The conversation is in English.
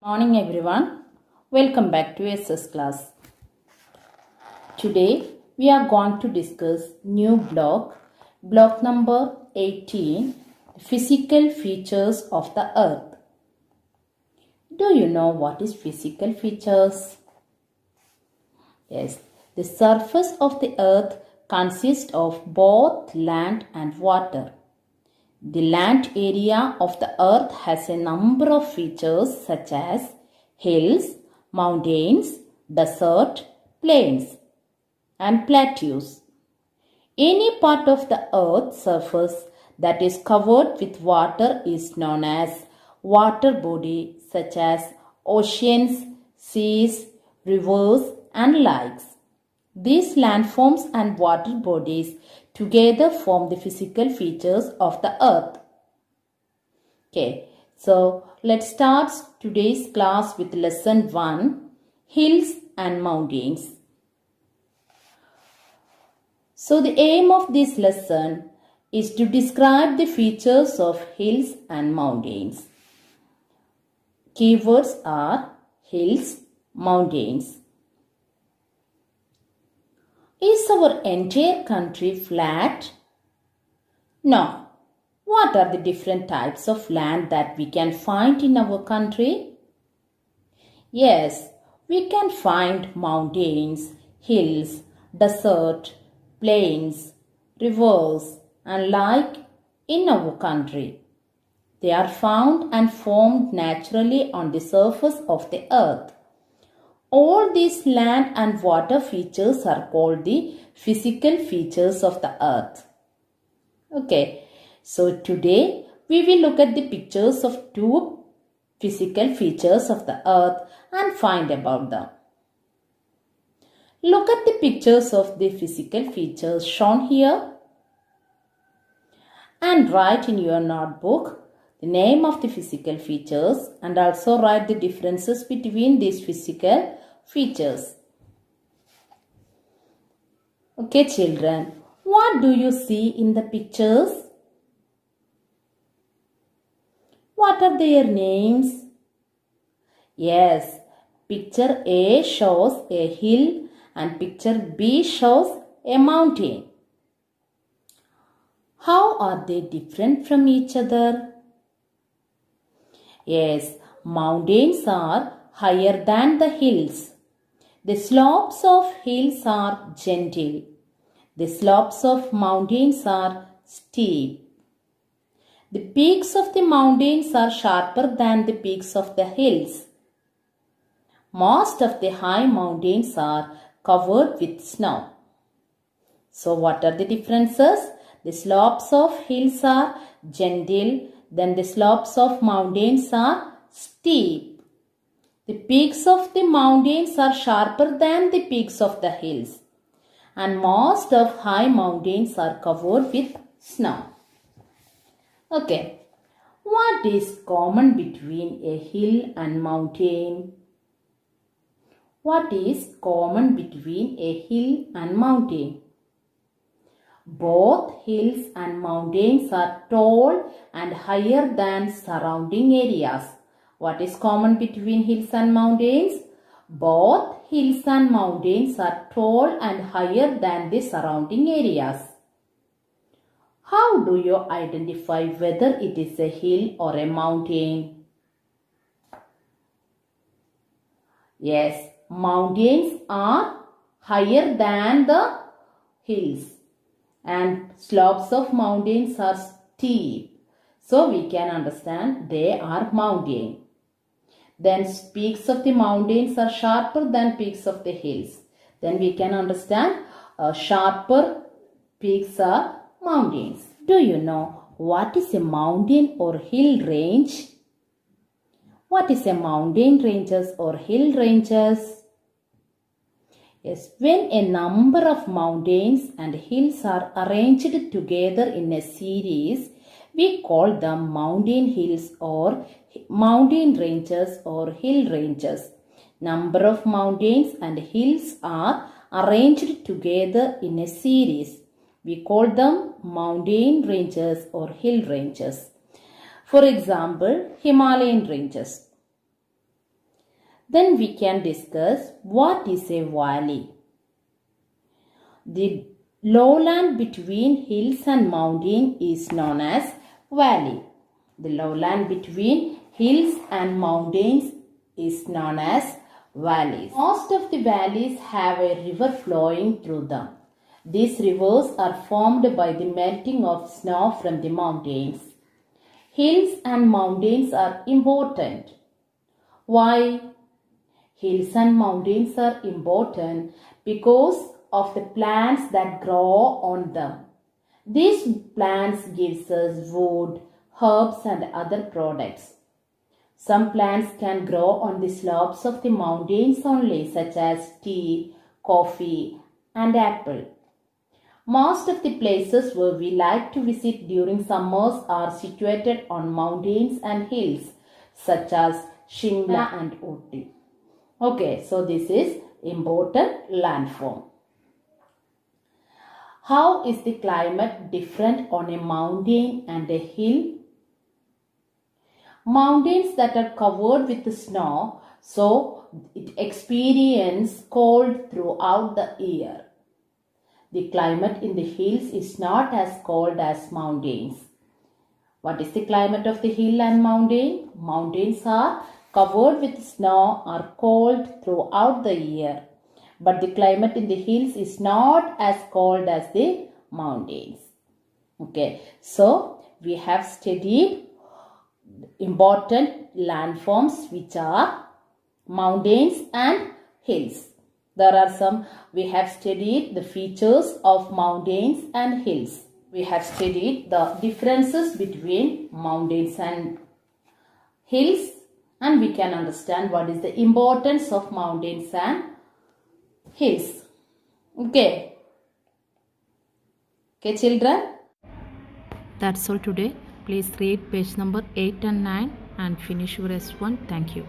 Morning everyone, welcome back to SS class. Today we are going to discuss new block number 18, physical features of the earth. Do you know what is physical features? Yes, the surface of the earth consists of both land and water. The land area of the earth has a number of features such as hills, mountains, desert, plains, and plateaus. Any part of the earth's surface that is covered with water is known as water body, such as oceans, seas, rivers, and lakes. These landforms and water bodies together form the physical features of the earth. Okay, so let's start today's class with lesson 1, hills and mountains. So the aim of this lesson is to describe the features of hills and mountains. Keywords are hills, mountains. Is our entire country flat? No. What are the different types of land that we can find in our country? Yes, we can find mountains, hills, desert, plains, rivers, and lakes in our country. They are found and formed naturally on the surface of the earth. All these land and water features are called the physical features of the earth. Okay, so today we will look at the pictures of two physical features of the earth and find about them. Look at the pictures of the physical features shown here and write in your notebook the name of the physical features and also write the differences between these physical features. Okay children, what do you see in the pictures? What are their names? Yes, picture A shows a hill and picture B shows a mountain. How are they different from each other? Yes, mountains are higher than the hills. The slopes of hills are gentle. The slopes of mountains are steep. The peaks of the mountains are sharper than the peaks of the hills. Most of the high mountains are covered with snow. So what are the differences? The slopes of hills are gentle, then the slopes of mountains are steep. The peaks of the mountains are sharper than the peaks of the hills, and most of high mountains are covered with snow. Okay, what is common between a hill and mountain? What is common between a hill and mountain? Both hills and mountains are tall and higher than surrounding areas. What is common between hills and mountains? Both hills and mountains are tall and higher than the surrounding areas. How do you identify whether it is a hill or a mountain? Yes, mountains are higher than the hills and slopes of mountains are steep. So we can understand they are mountain. Then peaks of the mountains are sharper than peaks of the hills. Then we can understand sharper peaks are mountains. Do you know what is a mountain or hill range? What is a mountain ranges or hill ranges? Yes, when a number of mountains and hills are arranged together in a series, we call them mountain hills or mountain ranges or hill ranges. Number of mountains and hills are arranged together in a series. We call them mountain ranges or hill ranges. For example, Himalayan ranges. Then we can discuss what is a valley. The lowland between hills and mountain is known as valley. The lowland between hills and mountains is known as valleys. Most of the valleys have a river flowing through them. These rivers are formed by the melting of snow from the mountains. Hills and mountains are important. Why? Hills and mountains are important because of the plants that grow on them. These plants gives us wood, herbs and other products. Some plants can grow on the slopes of the mountains only, such as tea, coffee and apple. Most of the places where we like to visit during summers are situated on mountains and hills, such as Shimla and Ooty. Okay, so this is important landform. How is the climate different on a mountain and a hill? Mountains that are covered with snow, so it experiences cold throughout the year. The climate in the hills is not as cold as mountains. What is the climate of the hill and mountain? Mountains are covered with snow, are cold throughout the year. But the climate in the hills is not as cold as the mountains. Okay, so we have studied important landforms which are mountains and hills. There are some, we have studied the features of mountains and hills. We have studied the differences between mountains and hills, and we can understand what is the importance of mountains and hills. Okay children, that's all today. Please read page number 8 and 9 and finish your S1. Thank you.